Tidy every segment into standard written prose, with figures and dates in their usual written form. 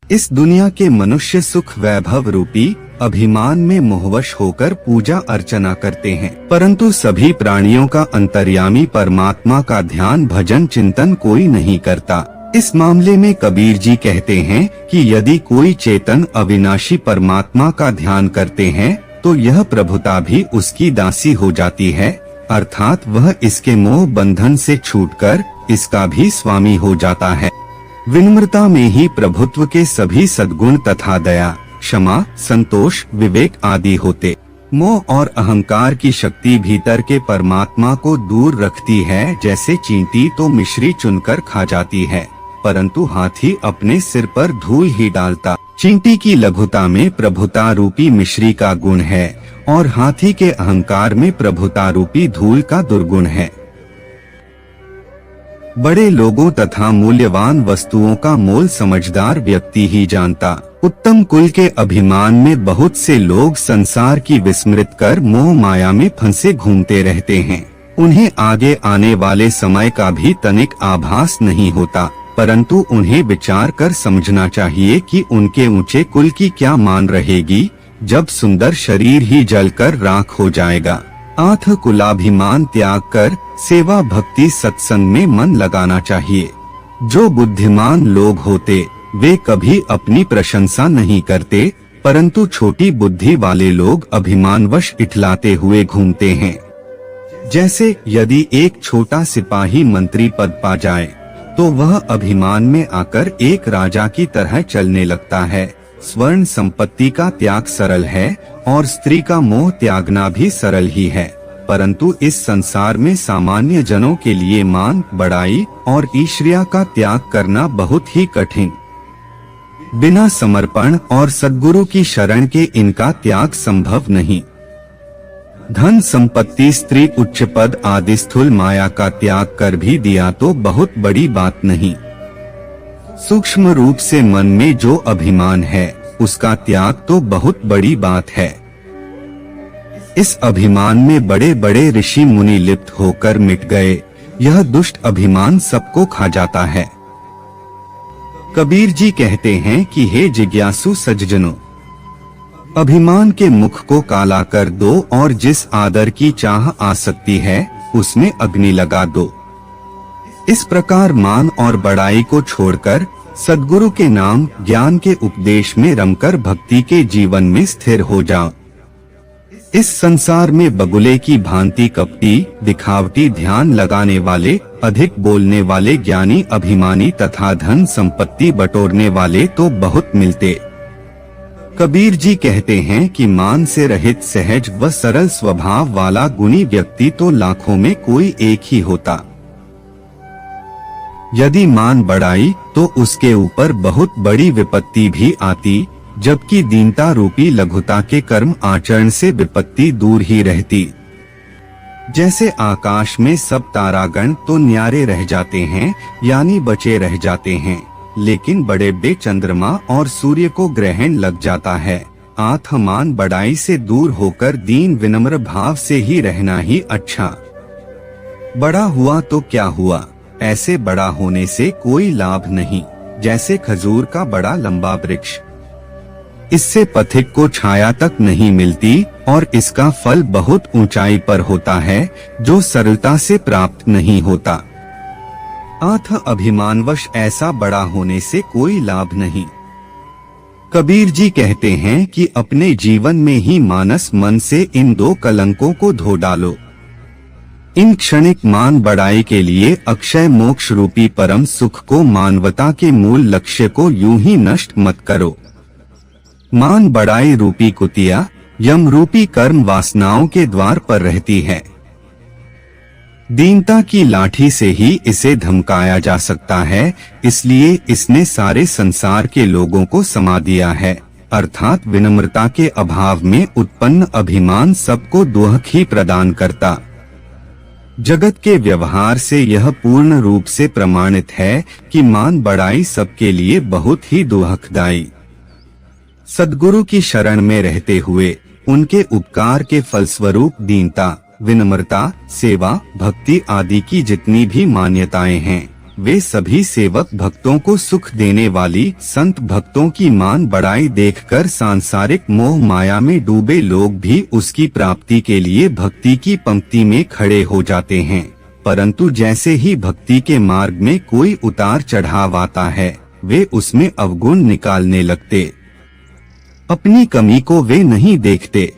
इस दुनिया के मनुष्य सुख वैभव रूपी अभिमान में मोहवश होकर पूजा अर्चना करते हैं, परंतु सभी प्राणियों का अंतर्यामी परमात्मा का ध्यान भजन चिंतन कोई नहीं करता। इस मामले में कबीर जी कहते हैं कि यदि कोई चेतन अविनाशी परमात्मा का ध्यान करते हैं तो यह प्रभुता भी उसकी दासी हो जाती है, अर्थात वह इसके मोह बंधन से छूटकर इसका भी स्वामी हो जाता है। विनम्रता में ही प्रभुत्व के सभी सद्गुण तथा दया, क्षमा, संतोष, विवेक आदि होते। मोह और अहंकार की शक्ति भीतर के परमात्मा को दूर रखती है। जैसे चींटी तो मिश्री चुनकर खा जाती है, परंतु हाथी अपने सिर पर धूल ही डालता। चींटी की लघुता में प्रभुता रूपी मिश्री का गुण है और हाथी के अहंकार में प्रभुता रूपी धूल का दुर्गुण है। बड़े लोगों तथा मूल्यवान वस्तुओं का मोल समझदार व्यक्ति ही जानता। उत्तम कुल के अभिमान में बहुत से लोग संसार की विस्मृत कर मोह माया में फंसे घूमते रहते हैं। उन्हें आगे आने वाले समय का भी तनिक आभास नहीं होता, परंतु उन्हें विचार कर समझना चाहिए कि उनके ऊंचे कुल की क्या मान रहेगी जब सुंदर शरीर ही जलकर राख हो जाएगा। आथ कुलाभिमान त्याग कर सेवा भक्ति सत्संग में मन लगाना चाहिए। जो बुद्धिमान लोग होते वे कभी अपनी प्रशंसा नहीं करते, परंतु छोटी बुद्धि वाले लोग अभिमानवश इठलाते हुए घूमते हैं। जैसे यदि एक छोटा सिपाही मंत्री पद पा जाए तो वह अभिमान में आकर एक राजा की तरह चलने लगता है। स्वर्ण संपत्ति का त्याग सरल है और स्त्री का मोह त्यागना भी सरल ही है, परंतु इस संसार में सामान्य जनों के लिए मान, बड़ाई और ईर्ष्या का त्याग करना बहुत ही कठिन। बिना समर्पण और सद्गुरु की शरण के इनका त्याग संभव नहीं। धन संपत्ति, स्त्री, उच्च पद आदि स्थूल माया का त्याग कर भी दिया तो बहुत बड़ी बात नहीं। सूक्ष्म रूप से मन में जो अभिमान है उसका त्याग तो बहुत बड़ी बात है। इस अभिमान में बड़े बड़े ऋषि मुनि लिप्त होकर मिट गए। यह दुष्ट अभिमान सबको खा जाता है। कबीर जी कहते हैं कि हे जिज्ञासु सज्जनों, अभिमान के मुख को काला कर दो और जिस आदर की चाह आ सकती है उसमें अग्नि लगा दो। इस प्रकार मान और बड़ाई को छोड़कर सद्गुरु के नाम, ज्ञान के उपदेश में रमकर भक्ति के जीवन में स्थिर हो जाओ। इस संसार में बगुले की भांति कपटी, दिखावटी, ध्यान लगाने वाले, अधिक बोलने वाले, ज्ञानी, अभिमानी तथा धन संपत्ति बटोरने वाले तो बहुत मिलते। कबीर जी कहते हैं कि मान से रहित सहज व सरल स्वभाव वाला गुणी व्यक्ति तो लाखों में कोई एक ही होता। यदि मान बढ़ाई तो उसके ऊपर बहुत बड़ी विपत्ति भी आती, जबकि दीनता रूपी लघुता के कर्म आचरण से विपत्ति दूर ही रहती। जैसे आकाश में सब तारागण तो न्यारे रह जाते हैं, यानी बचे रह जाते हैं, लेकिन बड़े बड़े चंद्रमा और सूर्य को ग्रहण लग जाता है। आथ मान बड़ाई से दूर होकर दीन विनम्र भाव से ही रहना ही अच्छा। बड़ा हुआ तो क्या हुआ, ऐसे बड़ा होने से कोई लाभ नहीं। जैसे खजूर का बड़ा लंबा वृक्ष, इससे पथिक को छाया तक नहीं मिलती और इसका फल बहुत ऊंचाई पर होता है जो सरलता से प्राप्त नहीं होता। आथ अभिमानवश ऐसा बड़ा होने से कोई लाभ नहीं। कबीर जी कहते हैं कि अपने जीवन में ही मानस मन से इन दो कलंकों को धो डालो। इन क्षणिक मान बढ़ाई के लिए अक्षय मोक्ष रूपी परम सुख को, मानवता के मूल लक्ष्य को यूं ही नष्ट मत करो। मान बढ़ाई रूपी कुतिया यम रूपी कर्म वासनाओं के द्वार पर रहती है। दीनता की लाठी से ही इसे धमकाया जा सकता है, इसलिए इसने सारे संसार के लोगों को समा दिया है, अर्थात विनम्रता के अभाव में उत्पन्न अभिमान सबको दुख ही प्रदान करता। जगत के व्यवहार से यह पूर्ण रूप से प्रमाणित है कि मान बढ़ाई सबके लिए बहुत ही दुखदायी। सद्गुरु की शरण में रहते हुए उनके उपकार के फलस्वरूप दीनता, विनम्रता, सेवा, भक्ति आदि की जितनी भी मान्यताएं हैं वे सभी सेवक भक्तों को सुख देने वाली संत भक्तों की मान बढ़ाई देखकर सांसारिक मोह माया में डूबे लोग भी उसकी प्राप्ति के लिए भक्ति की पंक्ति में खड़े हो जाते हैं। परंतु जैसे ही भक्ति के मार्ग में कोई उतार चढ़ाव आता है, वे उसमें अवगुण निकालने लगते। अपनी कमी को वे नहीं देखते।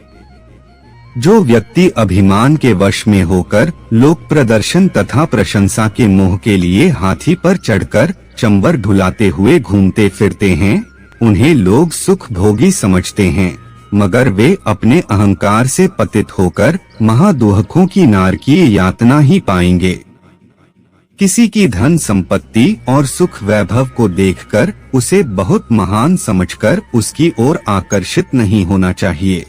जो व्यक्ति अभिमान के वश में होकर लोक प्रदर्शन तथा प्रशंसा के मोह के लिए हाथी पर चढ़कर चंबर ढुलाते हुए घूमते फिरते हैं, उन्हें लोग सुख भोगी समझते हैं, मगर वे अपने अहंकार से पतित होकर महादुहकों की नारकीय यातना ही पाएंगे। किसी की धन संपत्ति और सुख वैभव को देखकर उसे बहुत महान समझकर उसकी ओर आकर्षित नहीं होना चाहिए।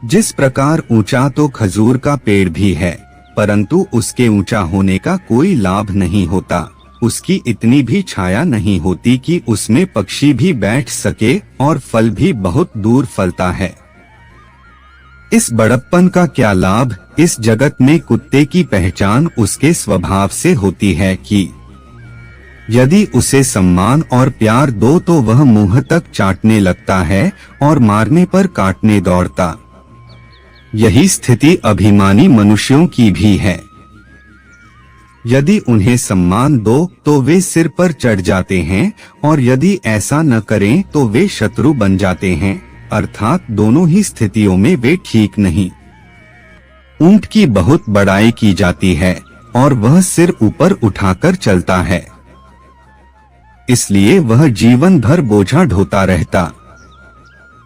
जिस प्रकार ऊंचा तो खजूर का पेड़ भी है, परंतु उसके ऊंचा होने का कोई लाभ नहीं होता, उसकी इतनी भी छाया नहीं होती कि उसमें पक्षी भी बैठ सके और फल भी बहुत दूर फलता है। इस बड़प्पन का क्या लाभ? इस जगत में कुत्ते की पहचान उसके स्वभाव से होती है कि यदि उसे सम्मान और प्यार दो तो वह मुंह तक चाटने लगता है और मारने पर काटने दौड़ता। यही स्थिति अभिमानी मनुष्यों की भी है। यदि उन्हें सम्मान दो तो वे सिर पर चढ़ जाते हैं और यदि ऐसा न करें तो वे शत्रु बन जाते हैं, अर्थात दोनों ही स्थितियों में वे ठीक नहीं। ऊंट की बहुत बड़ाई की जाती है और वह सिर ऊपर उठाकर चलता है, इसलिए वह जीवन भर बोझा ढोता रहता।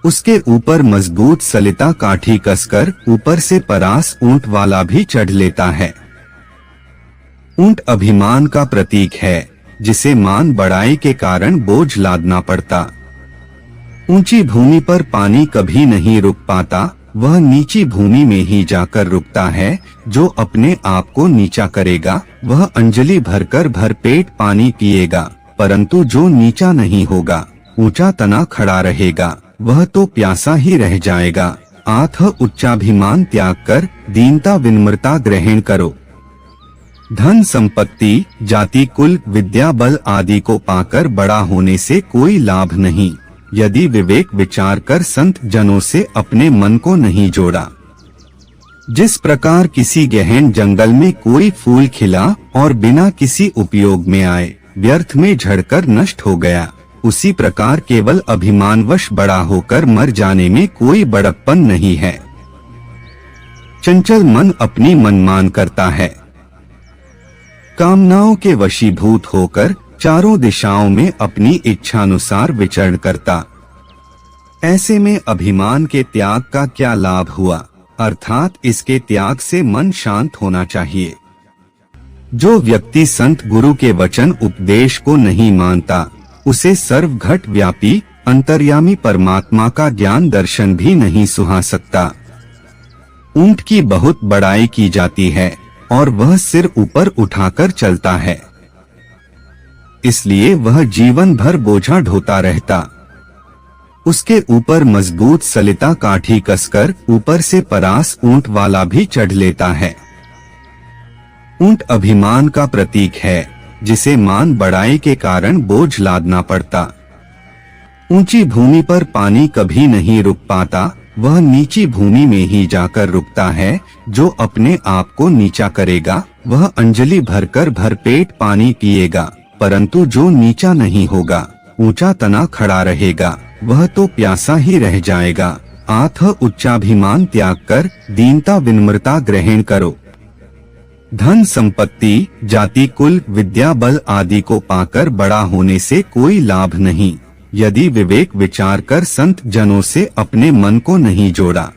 उसके ऊपर मजबूत सलिता काठी कसकर ऊपर से परास ऊंट वाला भी चढ़ लेता है। ऊंट अभिमान का प्रतीक है, जिसे मान बढ़ाई के कारण बोझ लादना पड़ता। ऊंची भूमि पर पानी कभी नहीं रुक पाता, वह नीची भूमि में ही जाकर रुकता है। जो अपने आप को नीचा करेगा वह अंजलि भरकर भरपेट पानी पिएगा, परंतु जो नीचा नहीं होगा, ऊंचा तना खड़ा रहेगा, वह तो प्यासा ही रह जाएगा। आठ उच्चाभिमान त्याग कर दीनता विनम्रता ग्रहण करो। धन संपत्ति जाति कुल विद्या बल आदि को पाकर बड़ा होने से कोई लाभ नहीं, यदि विवेक विचार कर संत जनों से अपने मन को नहीं जोड़ा। जिस प्रकार किसी गहन जंगल में कोई फूल खिला और बिना किसी उपयोग में आए व्यर्थ में झड़कर नष्ट हो गया, उसी प्रकार केवल अभिमानवश बड़ा होकर मर जाने में कोई बड़प्पन नहीं है। चंचल मन अपनी मनमान करता है, कामनाओं के वशीभूत होकर चारों दिशाओं में अपनी इच्छानुसार विचरण करता। ऐसे में अभिमान के त्याग का क्या लाभ हुआ? अर्थात इसके त्याग से मन शांत होना चाहिए। जो व्यक्ति संत गुरु के वचन उपदेश को नहीं मानता, उसे सर्वघट व्यापी अंतर्यामी परमात्मा का ज्ञान दर्शन भी नहीं सुहा सकता। ऊंट की बहुत बड़ाई की जाती है और वह सिर ऊपर उठाकर चलता है, इसलिए वह जीवन भर बोझा ढोता रहता। उसके ऊपर मजबूत सलिता काठी कसकर ऊपर से परास ऊंट वाला भी चढ़ लेता है। ऊंट अभिमान का प्रतीक है, जिसे मान बढ़ाई के कारण बोझ लादना पड़ता। ऊंची भूमि पर पानी कभी नहीं रुक पाता, वह नीची भूमि में ही जाकर रुकता है। जो अपने आप को नीचा करेगा वह अंजलि भरकर भरपेट पानी पिएगा, परंतु जो नीचा नहीं होगा, ऊंचा तना खड़ा रहेगा, वह तो प्यासा ही रह जाएगा। आठ उच्चाभिमान त्याग कर दीनता विनम्रता ग्रहण करो। धन संपत्ति जाति कुल विद्या बल आदि को पाकर बड़ा होने से कोई लाभ नहीं, यदि विवेक विचार कर संत जनों से अपने मन को नहीं जोड़ा।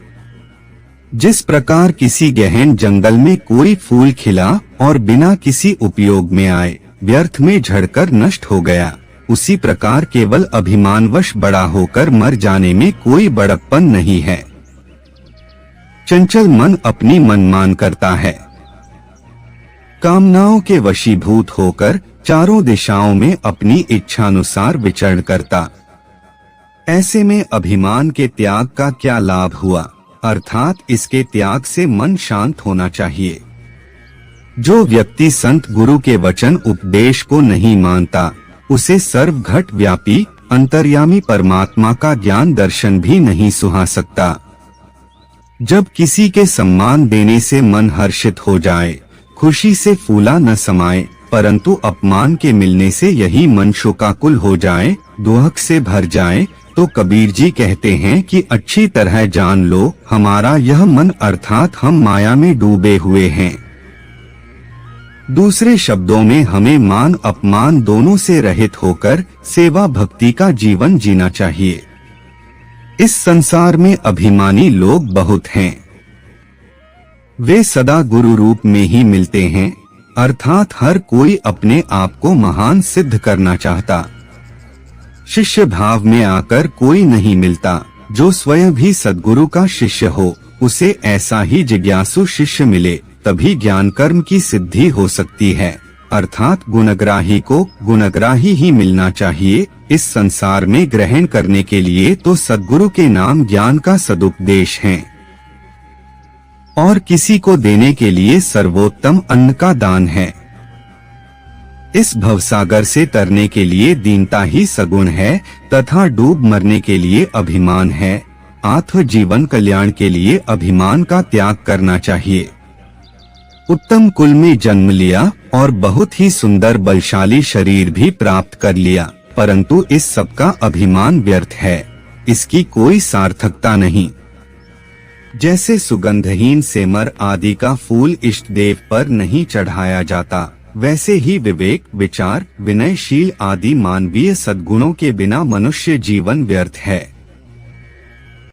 जिस प्रकार किसी गहन जंगल में कोई फूल खिला और बिना किसी उपयोग में आए व्यर्थ में झड़कर नष्ट हो गया, उसी प्रकार केवल अभिमानवश बड़ा होकर मर जाने में कोई बड़प्पन नहीं है। चंचल मन अपनी मनमान करता है, कामनाओं के वशीभूत होकर चारों दिशाओं में अपनी इच्छानुसार विचरण करता। ऐसे में अभिमान के त्याग का क्या लाभ हुआ? अर्थात इसके त्याग से मन शांत होना चाहिए। जो व्यक्ति संत गुरु के वचन उपदेश को नहीं मानता, उसे सर्वघट व्यापी अंतर्यामी परमात्मा का ज्ञान दर्शन भी नहीं सुहा सकता। जब किसी के सम्मान देने से मन हर्षित हो जाए, खुशी से फूला न समाए, परंतु अपमान के मिलने से यही मन शोकाकुल हो जाए, दुख से भर जाए, तो कबीर जी कहते हैं कि अच्छी तरह जान लो, हमारा यह मन अर्थात हम माया में डूबे हुए हैं। दूसरे शब्दों में हमें मान अपमान दोनों से रहित होकर सेवा भक्ति का जीवन जीना चाहिए। इस संसार में अभिमानी लोग बहुत हैं। वे सदा गुरु रूप में ही मिलते हैं, अर्थात हर कोई अपने आप को महान सिद्ध करना चाहता। शिष्य भाव में आकर कोई नहीं मिलता। जो स्वयं भी सद्गुरु का शिष्य हो, उसे ऐसा ही जिज्ञासु शिष्य मिले, तभी ज्ञान कर्म की सिद्धि हो सकती है। अर्थात गुणग्राही को गुणग्राही ही मिलना चाहिए। इस संसार में ग्रहण करने के लिए तो सद्गुरु के नाम ज्ञान का सदुपदेश है, और किसी को देने के लिए सर्वोत्तम अन्न का दान है। इस भवसागर से तरने के लिए दीनता ही सगुण है, तथा डूब मरने के लिए अभिमान है। आत्म जीवन कल्याण के लिए अभिमान का त्याग करना चाहिए। उत्तम कुल में जन्म लिया और बहुत ही सुंदर बलशाली शरीर भी प्राप्त कर लिया, परंतु इस सब का अभिमान व्यर्थ है, इसकी कोई सार्थकता नहीं। जैसे सुगंधहीन सेमर आदि का फूल इष्ट देव पर नहीं चढ़ाया जाता, वैसे ही विवेक, विचार, विनयशील आदि मानवीय सद्गुणों के बिना मनुष्य जीवन व्यर्थ है।